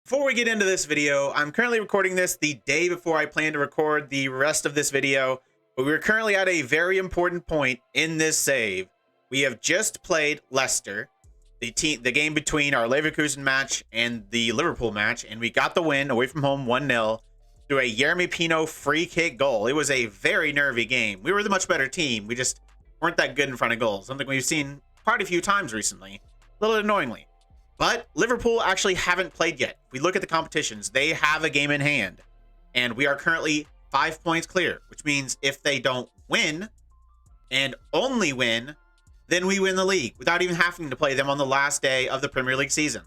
Before we get into this video, I'm currently recording this the day before I plan to record the rest of this video, but we're currently at a very important point in this save. We have just played Leicester, the game between our Leverkusen match and the Liverpool match, and we got the win away from home 1-0 through a Yeremy Pino free kick goal. It was a very nervy game. We were the much better team. We just weren't that good in front of goals, something we've seen quite a few times recently, a little annoyingly. But Liverpool actually haven't played yet. If we look at the competitions, they have a game in hand. And we are currently 5 points clear, which means if they don't win, and only win, then we win the league without even having to play them on the last day of the Premier League season.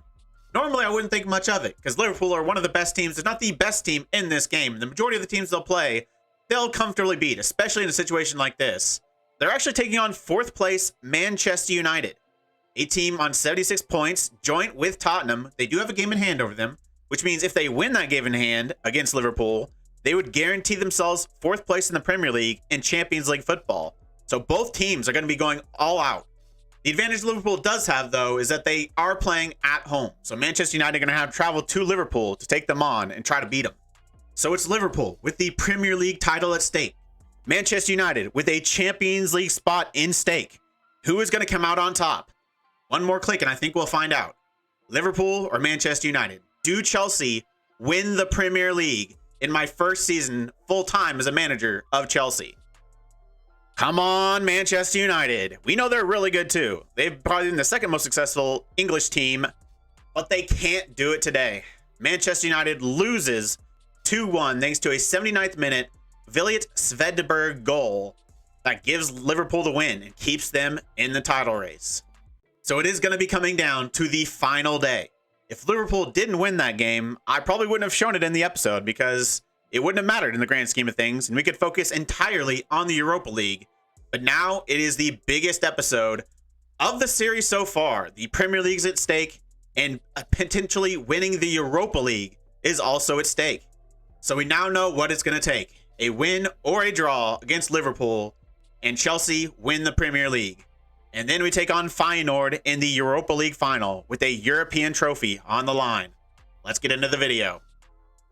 Normally, I wouldn't think much of it, because Liverpool are one of the best teams, if not the best team in this game. The majority of the teams they'll play, they'll comfortably beat, especially in a situation like this. They're actually taking on 4th place Manchester United. A team on 76 points, joint with Tottenham. They do have a game in hand over them, which means if they win that game in hand against Liverpool, they would guarantee themselves 4th place in the Premier League and Champions League football. So both teams are going to be going all out. The advantage Liverpool does have, though, is that they are playing at home. So Manchester United are going to have to travel to Liverpool to take them on and try to beat them. So it's Liverpool with the Premier League title at stake. Manchester United with a Champions League spot in stake. Who is going to come out on top? One more click and I think we'll find out. Liverpool or Manchester United? Do Chelsea win the Premier League in my first season full-time as a manager of Chelsea? Come on, Manchester United. We know they're really good too. They've probably been the second most successful English team, but they can't do it today. Manchester United loses 2-1 thanks to a 79th minute Viljit Svedberg goal that gives Liverpool the win and keeps them in the title race. So it is going to be coming down to the final day. If Liverpool didn't win that game, I probably wouldn't have shown it in the episode because it wouldn't have mattered in the grand scheme of things, and we could focus entirely on the Europa League. But now it is the biggest episode of the series so far. The Premier League's at stake, and potentially winning the Europa League is also at stake. So we now know what it's going to take. A win or a draw against Liverpool, and Chelsea win the Premier League. And then we take on Feyenoord in the Europa League Final with a European trophy on the line. Let's get into the video.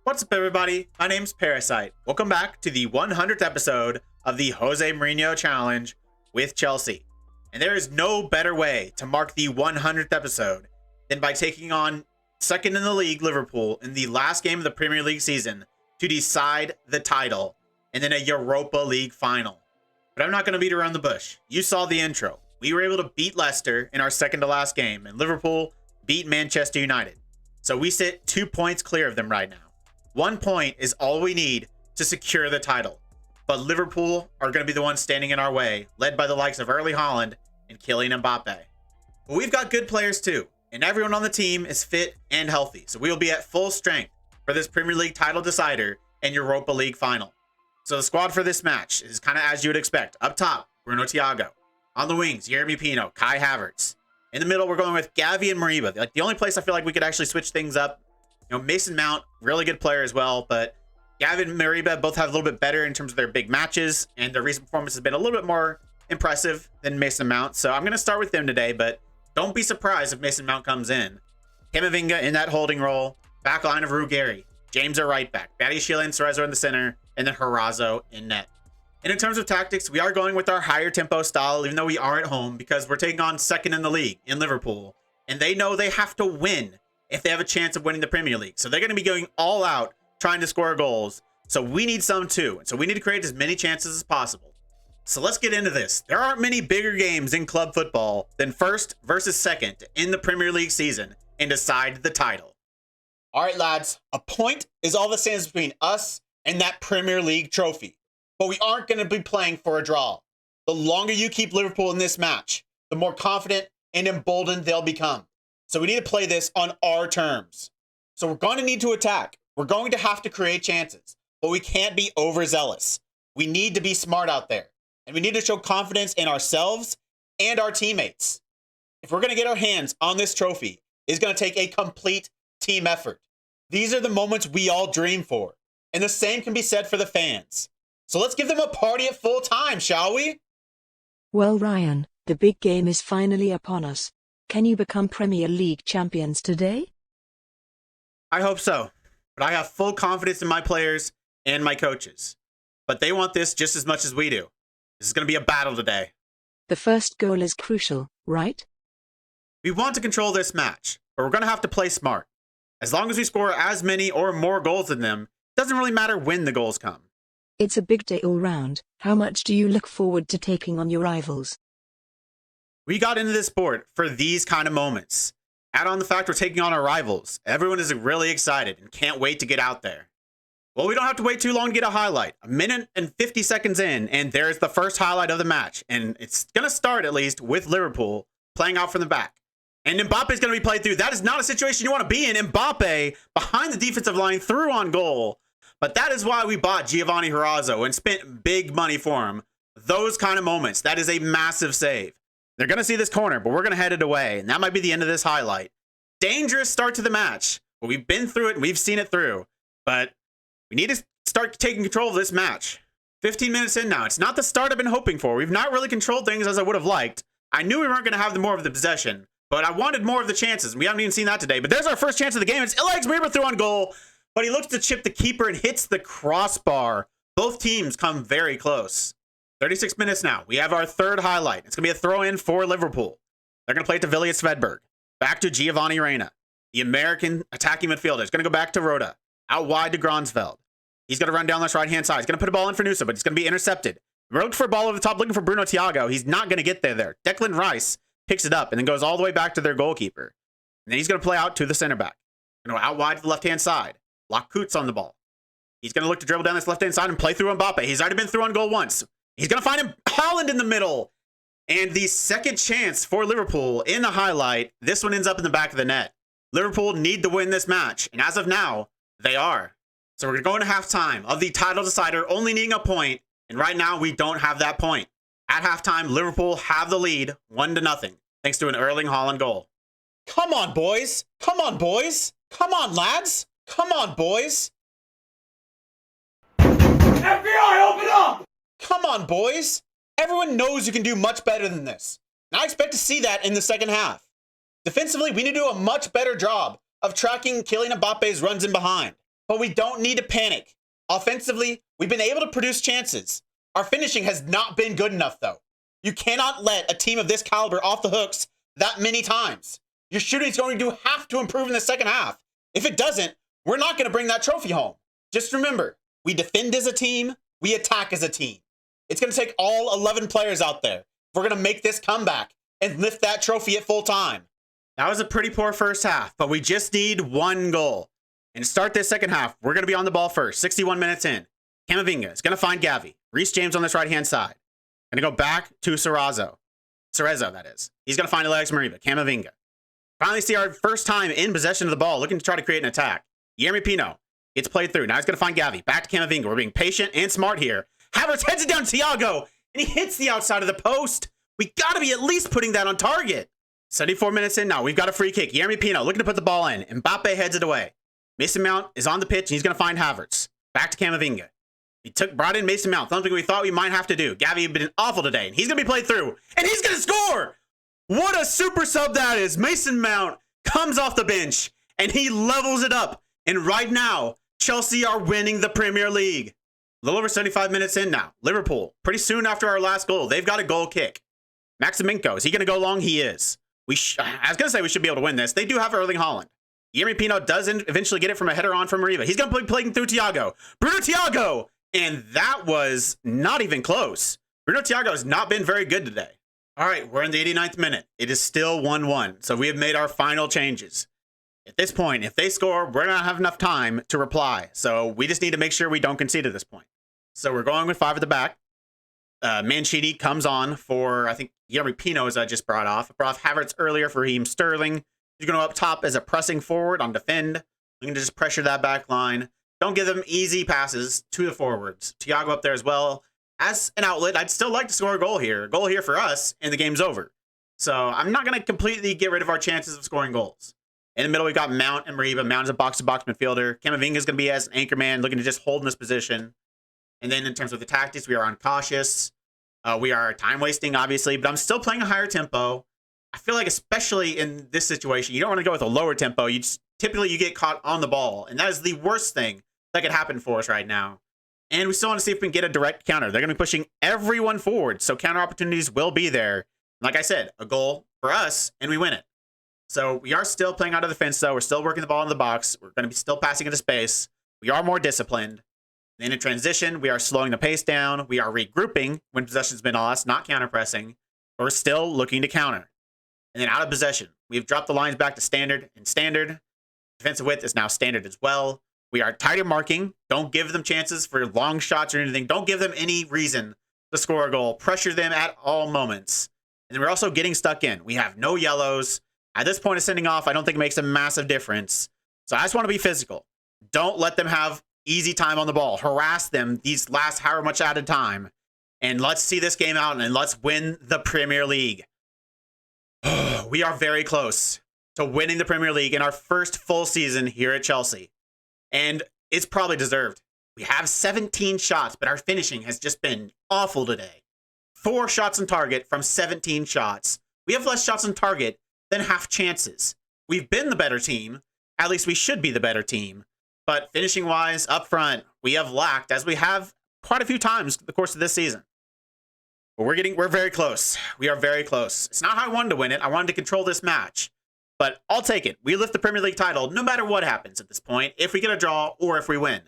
What's up, everybody? My name's Parasite. Welcome back to the 100th episode of the Jose Mourinho Challenge with Chelsea. And there is no better way to mark the 100th episode than by taking on second in the league Liverpool in the last game of the Premier League season to decide the title, and then a Europa League Final. But I'm not going to beat around the bush. You saw the intro. We were able to beat Leicester in our second to last game, and Liverpool beat Manchester United. So we sit 2 points clear of them right now. 1 point is all we need to secure the title. But Liverpool are going to be the ones standing in our way, led by the likes of Erling Haaland and Kylian Mbappe. But we've got good players too, and everyone on the team is fit and healthy. So we will be at full strength for this Premier League title decider and Europa League final. So the squad for this match is kind of as you would expect. Up top, Bruno Thiago. On the wings, Yeremy Pino, Kai Havertz. In the middle, we're going with Gavi and Mariba. Like the only place I feel like we could actually switch things up. You know, Mason Mount, really good player as well, but Gavi and Mariba both have a little bit better in terms of their big matches, and their recent performance has been a little bit more impressive than Mason Mount. So I'm going to start with them today, but don't be surprised if Mason Mount comes in. Camavinga in that holding role, back line of Ruggeri, James at right back, Badiashile and Cerezo in the center, and then Harazo in net. And in terms of tactics, we are going with our higher tempo style, even though we are at home, because we're taking on second in the league in Liverpool. And they know they have to win if they have a chance of winning the Premier League. So they're going to be going all out trying to score goals. So we need some too. And so we need to create as many chances as possible. So let's get into this. There aren't many bigger games in club football than first versus second in the Premier League season and decide the title. All right, lads, a point is all that stands between us and that Premier League trophy. But we aren't going to be playing for a draw. The longer you keep Liverpool in this match, the more confident and emboldened they'll become. So we need to play this on our terms. So we're going to need to attack. We're going to have to create chances, but we can't be overzealous. We need to be smart out there, and we need to show confidence in ourselves and our teammates. If we're going to get our hands on this trophy, it's going to take a complete team effort. These are the moments we all dream for, and the same can be said for the fans. So let's give them a party at full time, shall we? Well, Ryan, the big game is finally upon us. Can you become Premier League champions today? I hope so. But I have full confidence in my players and my coaches. But they want this just as much as we do. This is going to be a battle today. The first goal is crucial, right? We want to control this match, but we're going to have to play smart. As long as we score as many or more goals than them, it doesn't really matter when the goals come. It's a big day all round. How much do you look forward to taking on your rivals? We got into this sport for these kind of moments. Add on the fact we're taking on our rivals. Everyone is really excited and can't wait to get out there. Well, we don't have to wait too long to get a highlight. A minute and 50 seconds in, and there's the first highlight of the match. And it's going to start, at least, with Liverpool playing out from the back. And Mbappe's going to be played through. That is not a situation you want to be in. Mbappe, behind the defensive line, through on goal. But that is why we bought Giovanni Herrazzo and spent big money for him. Those kind of moments. That is a massive save. They're going to see this corner, but we're going to head it away. And that might be the end of this highlight. Dangerous start to the match. But we've been through it and we've seen it through. But we need to start taking control of this match. 15 minutes in now. It's not the start I've been hoping for. We've not really controlled things as I would have liked. I knew we weren't going to have more of the possession, but I wanted more of the chances. We haven't even seen that today. But there's our first chance of the game. It's Alex Muriba through on goal, but he looks to chip the keeper and hits the crossbar. Both teams come very close. 36 minutes now. We have our third highlight. It's going to be a throw-in for Liverpool. They're going to play it to Villiers Svedberg. Back to Giovanni Reina. The American attacking midfielder is going to go back to Rota. Out wide to Gronsveld. He's going to run down this right-hand side. He's going to put a ball in for Nusa, but it's going to be intercepted. We're looking for a ball over the top, looking for Bruno Thiago. He's not going to get there. Declan Rice picks it up and then goes all the way back to their goalkeeper. And then he's going to play out to the center back. Out wide to the left-hand side. Lock Coots on the ball. He's going to look to dribble down this left-hand side and play through Mbappe. He's already been through on goal once. He's going to find him, Haaland in the middle. And the second chance for Liverpool in the highlight, this one ends up in the back of the net. Liverpool need to win this match. And as of now, they are. So we're going to halftime of the title decider, only needing a point. And right now, we don't have that point. At halftime, Liverpool have the lead, 1-0, thanks to an Erling Haaland goal. Come on, boys. Come on, boys. Come on, lads. Come on, boys. FBI, open up! Come on, boys. Everyone knows you can do much better than this. And I expect to see that in the second half. Defensively, we need to do a much better job of tracking Kylian Mbappe's runs in behind. But we don't need to panic. Offensively, we've been able to produce chances. Our finishing has not been good enough, though. You cannot let a team of this caliber off the hooks that many times. Your shooting is going to have to improve in the second half. If it doesn't, we're not going to bring that trophy home. Just remember, we defend as a team, we attack as a team. It's going to take all 11 players out there if we're going to make this comeback and lift that trophy at full time. That was a pretty poor first half, but we just need one goal. And to start this second half, we're going to be on the ball first, 61 minutes in. Camavinga is going to find Gavi. Reece James on this right-hand side. Going to go back to Cerezo, that is. He's going to find Alex Muriba, Camavinga. Finally see our first time in possession of the ball, looking to try to create an attack. Yeremy Pino gets played through. Now he's going to find Gavi. Back to Camavinga. We're being patient and smart here. Havertz heads it down to Thiago, and he hits the outside of the post. We got to be at least putting that on target. 74 minutes in now. We've got a free kick. Yeremy Pino looking to put the ball in. Mbappe heads it away. Mason Mount is on the pitch, and he's going to find Havertz. Back to Camavinga. He brought in Mason Mount, something we thought we might have to do. Gavi had been awful today, and he's going to be played through, and he's going to score! What a super sub that is. Mason Mount comes off the bench, and he levels it up. And right now, Chelsea are winning the Premier League. A little over 75 minutes in now. Liverpool, pretty soon after our last goal, they've got a goal kick. Maximinko, is he going to go long? He is. I was going to say we should be able to win this. They do have Erling Haaland. Yeremy Pino does eventually get it from a header on from Muriba. He's going to be playing through Thiago. Bruno Thiago! And that was not even close. Bruno Thiago has not been very good today. All right, we're in the 89th minute. It is still 1-1, so we have made our final changes. At this point, if they score, we're not going to have enough time to reply. So we just need to make sure we don't concede at this point. So we're going with 5 at the back. Mancini comes on for, I think, Yeremy Pino, as I just brought off. I brought off Havertz earlier for Raheem Sterling. He's going to go up top as a pressing forward on defend. We can just pressure that back line. Don't give them easy passes to the forwards. Thiago up there as well. As an outlet, I'd still like to score a goal here. A goal here for us, and the game's over. So I'm not going to completely get rid of our chances of scoring goals. In the middle, we've got Mount and Muriba. Mount is a box-to-box midfielder. Camavinga is going to be as an anchor man, looking to just hold in this position. And then in terms of the tactics, we are uncautious. We are time-wasting, obviously, but I'm still playing a higher tempo. I feel like especially in this situation, you don't want to go with a lower tempo. You just typically you get caught on the ball, and that is the worst thing that could happen for us right now. And we still want to see if we can get a direct counter. They're going to be pushing everyone forward, so counter opportunities will be there. Like I said, a goal for us, and we win it. So we are still playing out of the fence, though. We're still working the ball in the box. We're going to be still passing into space. We are more disciplined. Then in transition, we are slowing the pace down. We are regrouping when possession's been lost, not counter-pressing. We're still looking to counter. And then out of possession, we've dropped the lines back to standard and standard. Defensive width is now standard as well. We are tighter marking. Don't give them chances for long shots or anything. Don't give them any reason to score a goal. Pressure them at all moments. And then we're also getting stuck in. We have no yellows. At this point of sending off, I don't think it makes a massive difference. So I just want to be physical. Don't let them have easy time on the ball. Harass them these last however much added time. And let's see this game out and let's win the Premier League. We are very close to winning the Premier League in our first full season here at Chelsea. And it's probably deserved. We have 17 shots, but our finishing has just been awful today. 4 shots on target from 17 shots. We have less shots on target than half chances. We've been the better team. At least we should be the better team. But finishing-wise, up front, we have lacked, as we have quite a few times in the course of this season. But we're very close. We are very close. It's not how I wanted to win it. I wanted to control this match. But I'll take it. We lift the Premier League title no matter what happens at this point, if we get a draw or if we win.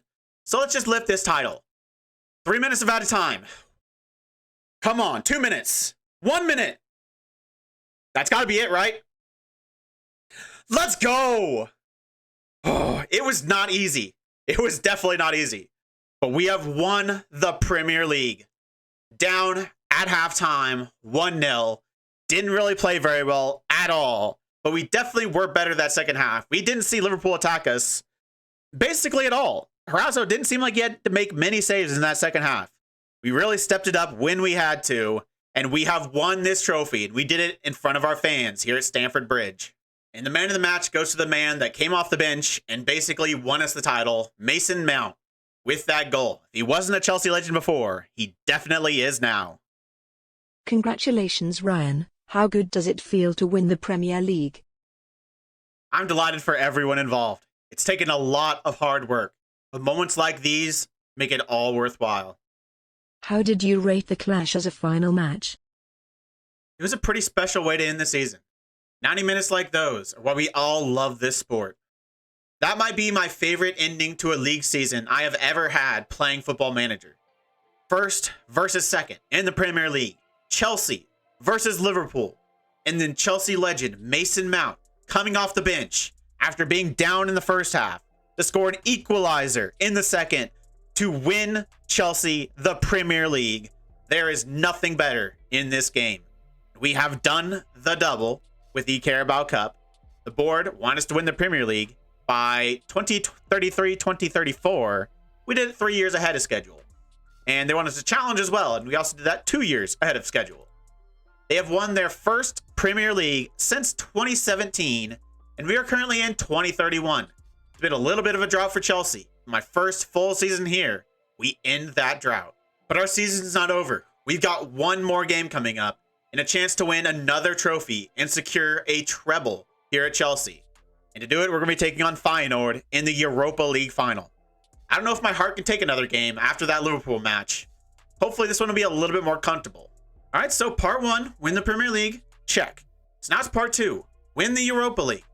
So let's just lift this title. 3 minutes of added time. Come on, 2 minutes. 1 minute. That's got to be it, right? Let's go. Oh, it was not easy. It was definitely not easy. But we have won the Premier League. Down at halftime, 1-0. Didn't really play very well at all. But we definitely were better that second half. We didn't see Liverpool attack us basically at all. Horazzo didn't seem like he had to make many saves in that second half. We really stepped it up when we had to, and we have won this trophy. And we did it in front of our fans here at Stamford Bridge. And the man of the match goes to the man that came off the bench and basically won us the title, Mason Mount, with that goal. If he wasn't a Chelsea legend before, he definitely is now. Congratulations, Ryan. How good does it feel to win the Premier League? I'm delighted for everyone involved. It's taken a lot of hard work, but moments like these make it all worthwhile. How did you rate the clash as a final match? It was a pretty special way to end the season. 90 minutes like those are why we all love this sport. That might be my favorite ending to a league season I have ever had playing Football Manager. First versus second in the Premier League. Chelsea versus Liverpool. And then Chelsea legend Mason Mount coming off the bench after being down in the first half to score an equalizer in the second to win Chelsea the Premier League. There is nothing better in this game. We have done the double with the Carabao Cup. The board want us to win the Premier League by 2033, 2034. We did it 3 years ahead of schedule. And they want us to challenge as well. And we also did that 2 years ahead of schedule. They have won their first Premier League since 2017. And we are currently in 2031. It's been a little bit of a drought for Chelsea. My first full season here, we end that drought. But our season's not over. We've got one more game coming up and a chance to win another trophy and secure a treble here at Chelsea. And to do it, we're going to be taking on Feyenoord in the Europa League Final. I don't know if my heart can take another game after that Liverpool match. Hopefully this one will be a little bit more comfortable. All right, so part 1, win the Premier League, check. So now it's part 2, win the Europa League.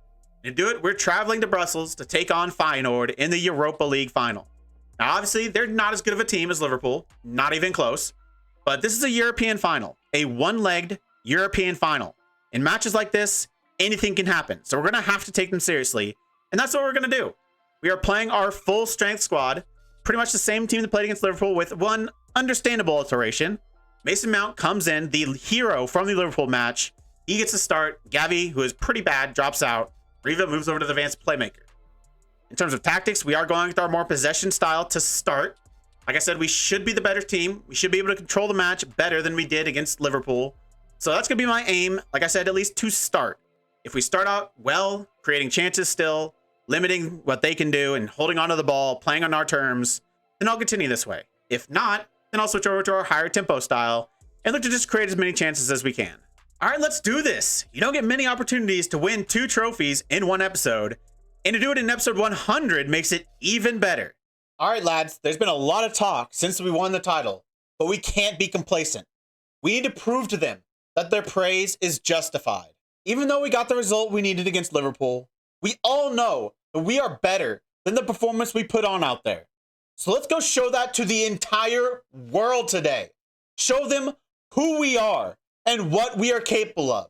And to do it, we're traveling to Brussels to take on Feyenoord in the Europa League Final. Now, obviously, they're not as good of a team as Liverpool, not even close. But this is a European final, a one-legged European final. In matches like this, anything can happen. So we're going to have to take them seriously. And that's what we're going to do. We are playing our full-strength squad, pretty much the same team that played against Liverpool with one understandable alteration. Mason Mount comes in, the hero from the Liverpool match. He gets a start. Gavi, who is pretty bad, drops out. Riva moves over to the advanced playmaker. In terms of tactics, we are going with our more possession style to start. Like I said, we should be the better team. We should be able to control the match better than we did against Liverpool. So that's going to be my aim, like I said, at least to start. If we start out well, creating chances still, limiting what they can do and holding onto the ball, playing on our terms, then I'll continue this way. If not, then I'll switch over to our higher tempo style and look to just create as many chances as we can. All right, let's do this. You don't get many opportunities to win 2 trophies in one episode, And to do it in episode 100 makes it even better. All right, lads, there's been a lot of talk since we won the title, but we can't be complacent. We need to prove to them that their praise is justified. Even though we got the result we needed against Liverpool, we all know that we are better than the performance we put on out there. So let's go show that to the entire world today. Show them who we are and what we are capable of.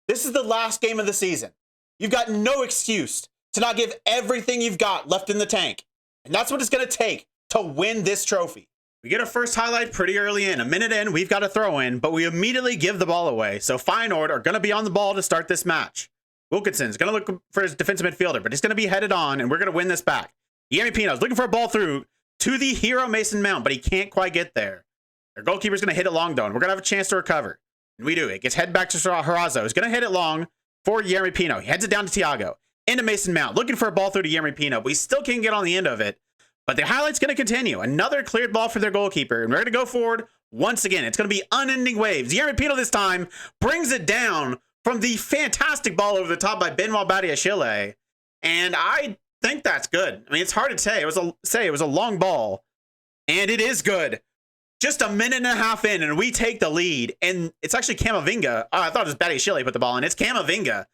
This is the last game of the season. You've got no excuse to not give everything you've got left in the tank. And that's what it's going to take to win this trophy. We get our first highlight pretty early in. A minute in, we've got a throw in, but we immediately give the ball away. So Feyenoord are going to be on the ball to start this match. Wilkinson's going to look for his defensive midfielder, but he's going to be headed on, and we're going to win this back. Yerry Pino's looking for a ball through to the hero Mason Mount, but he can't quite get there. Their goalkeeper's going to hit it long, though, and we're going to have a chance to recover. And we do. It gets head back to Harazo. He's going to hit it long for Yerry Pino. He heads it down to Thiago. Into Mason Mount, looking for a ball through to Yerry Pino. We still can't get on the end of it. But the highlight's going to continue. Another cleared ball for their goalkeeper. And we're going to go forward once again. It's going to be unending waves. Yerry Pino this time brings it down from the fantastic ball over the top by Benoit Badiashile. And I think that's good. I mean, it's hard to say. It was a long ball. And it is good. Just a minute and a half in, and we take the lead. And it's actually Camavinga. Oh, I thought it was Badiashile put the ball in. It's Camavinga.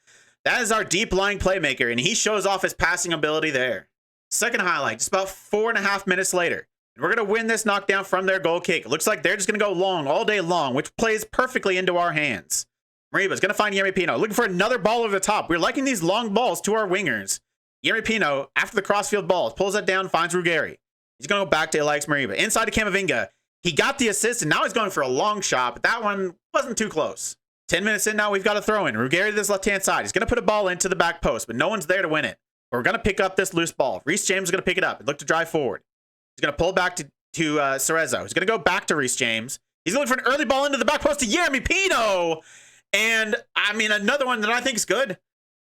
That is our deep-lying playmaker, and he shows off his passing ability there. Second highlight, just about 4.5 minutes later. And we're going to win this knockdown from their goal kick. It looks like they're just going to go long all day long, which plays perfectly into our hands. Mariba's going to find Yerry Pino, looking for another ball over the top. We're liking these long balls to our wingers. Yerry Pino, after the crossfield ball, pulls that down, finds Ruggeri. He's going to go back to Alex Mariba. Inside to Camavinga. He got the assist, and now he's going for a long shot, but that one wasn't too close. 10 minutes in now, we've got a throw in. Ruggeri to this left-hand side. He's going to put a ball into the back post, but no one's there to win it. We're going to pick up this loose ball. Reece James is going to pick it up and look to drive forward. He's going to pull back to Cerezo. He's going to go back to Reece James. He's looking for an early ball into the back post to Yerry Pino. And, I mean, another one that I think is good.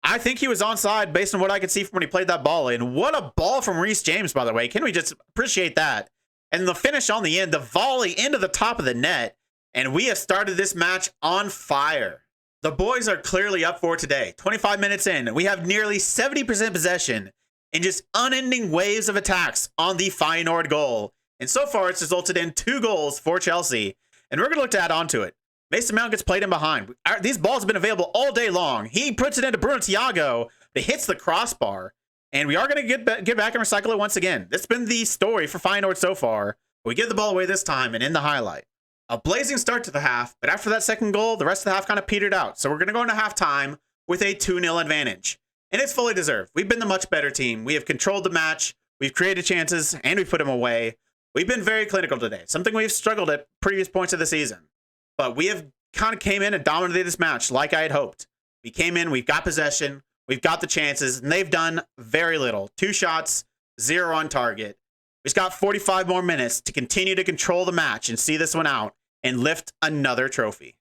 I think he was onside based on what I could see from when he played that ball in. What a ball from Reece James, by the way. Can we just appreciate that? And the finish on the end, the volley into the top of the net. And we have started this match on fire. The boys are clearly up for today. 25 minutes in, we have nearly 70% possession and just unending waves of attacks on the Feyenoord goal. And so far, it's resulted in 2 goals for Chelsea. And we're going to look to add on to it. Mason Mount gets played in behind. These balls have been available all day long. He puts it into Bruno Thiago, but it hits the crossbar. And we are going to get back and recycle it once again. That's been the story for Feyenoord so far. We give the ball away this time and in the highlight. A blazing start to the half, but after that second goal, the rest of the half kind of petered out. So we're going to go into halftime with a 2-0 advantage. And it's fully deserved. We've been the much better team. We have controlled the match. We've created chances, and we've put them away. We've been very clinical today, something we've struggled at previous points of the season. But we have kind of came in and dominated this match like I had hoped. We came in, we've got possession, we've got the chances, and they've done very little. 2 shots, 0 on target. We've got 45 more minutes to continue to control the match and see this one out and lift another trophy.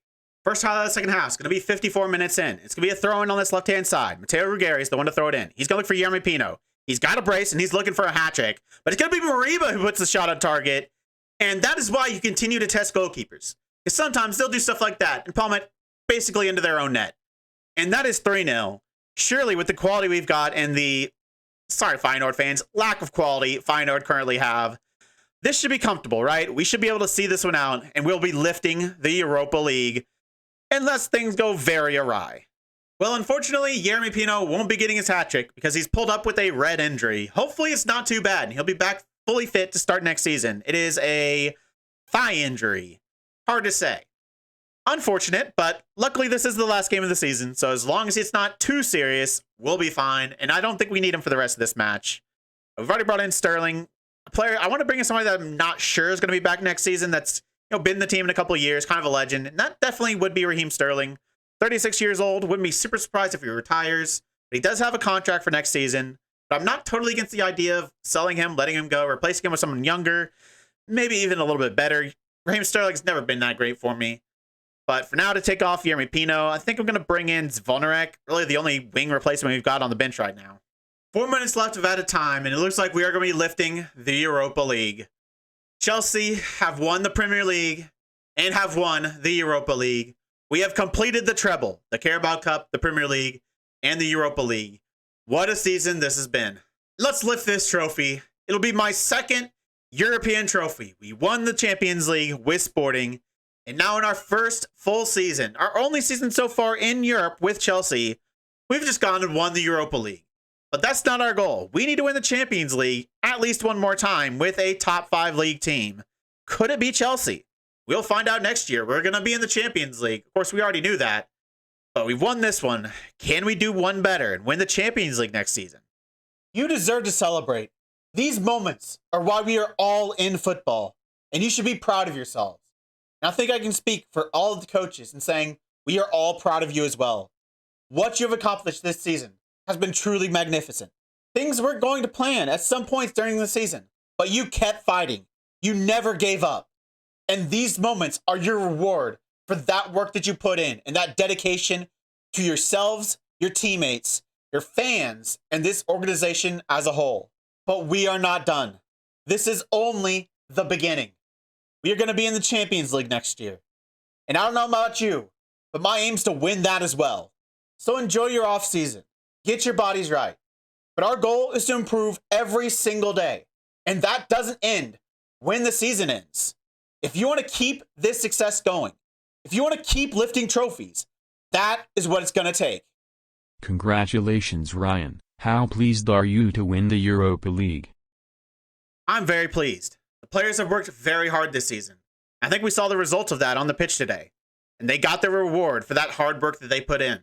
First highlight of the second half is going to be 54 minutes in. It's going to be a throw-in on this left-hand side. Matteo Ruggeri is the one to throw it in. He's going to look for Yerry Pino. He's got a brace, and he's looking for a hat-trick. But it's going to be Mariba who puts the shot on target. And that is why you continue to test goalkeepers. Because sometimes they'll do stuff like that and palm it basically into their own net. And that is 3-0. Surely with the quality we've got and the, sorry Feyenoord fans, lack of quality Feyenoord currently have, this should be comfortable, right? We should be able to see this one out, and we'll be lifting the Europa League unless things go very awry. Well, unfortunately, Yerry Pino won't be getting his hat-trick because he's pulled up with a red injury. Hopefully it's not too bad, and he'll be back fully fit to start next season. It is a thigh injury. Hard to say. Unfortunate, but luckily this is the last game of the season, so as long as it's not too serious, we'll be fine, and I don't think we need him for the rest of this match. We've already brought in Sterling. Player, I want to bring in somebody that I'm not sure is going to be back next season that's been in the team in a couple of years, kind of a legend, and that definitely would be Raheem Sterling. 36 years old, wouldn't be super surprised if he retires, but he does have a contract for next season, but I'm not totally against the idea of selling him, letting him go, replacing him with someone younger, maybe even a little bit better. Raheem Sterling's never been that great for me, but for now to take off Yerry Pino, I think I'm going to bring in Zvonarek, really the only wing replacement we've got on the bench right now. 4 minutes left of added time, and it looks like we are going to be lifting the Europa League. Chelsea have won the Premier League and have won the Europa League. We have completed the treble, the Carabao Cup, the Premier League, and the Europa League. What a season this has been. Let's lift this trophy. It'll be my second European trophy. We won the Champions League with Sporting, and now in our first full season, our only season so far in Europe with Chelsea, we've just gone and won the Europa League. But that's not our goal. We need to win the Champions League at least one more time with a top 5 league team. Could it be Chelsea? We'll find out next year. We're going to be in the Champions League. Of course, we already knew that. But we've won this one. Can we do one better and win the Champions League next season? You deserve to celebrate. These moments are why we are all in football, and you should be proud of yourselves. And I think I can speak for all of the coaches in saying we are all proud of you as well. What you have accomplished this season has been truly magnificent. Things weren't going to plan at some points during the season, but you kept fighting. You never gave up. And these moments are your reward for that work that you put in and that dedication to yourselves, your teammates, your fans, and this organization as a whole. But we are not done. This is only the beginning. We are going to be in the Champions League next year. And I don't know about you, but my aim is to win that as well. So enjoy your off season. Get your bodies right. But our goal is to improve every single day. And that doesn't end when the season ends. If you want to keep this success going, if you want to keep lifting trophies, that is what it's going to take. Congratulations, Ryan. How pleased are you to win the Europa League? I'm very pleased. The players have worked very hard this season. I think we saw the results of that on the pitch today. And they got their reward for that hard work that they put in.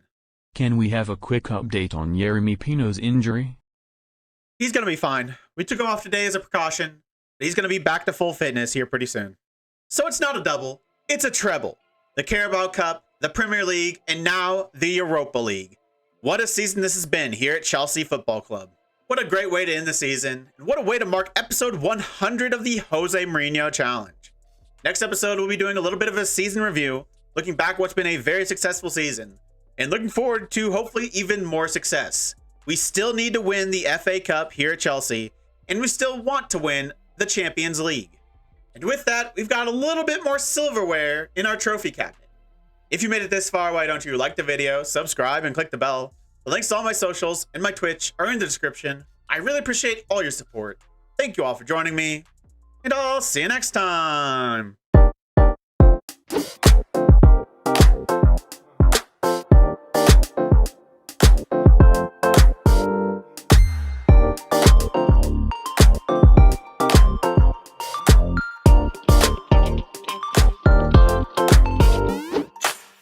Can we have a quick update on Yeremy Pino's injury? He's going to be fine. We took him off today as a precaution. He's going to be back to full fitness here pretty soon. So it's not a double, it's a treble. The Carabao Cup, the Premier League, and now the Europa League. What a season this has been here at Chelsea Football Club. What a great way to end the season, and what a way to mark episode 100 of the Jose Mourinho Challenge. Next episode, we'll be doing a little bit of a season review, looking back what's been a very successful season, and looking forward to hopefully even more success. We still need to win the FA Cup here at Chelsea, and we still want to win the Champions League. And with that, we've got a little bit more silverware in our trophy cabinet. If you made it this far, why don't you like the video, subscribe, and click the bell? The links to all my socials and my Twitch are in the description. I really appreciate all your support. Thank you all for joining me, and I'll see you next time.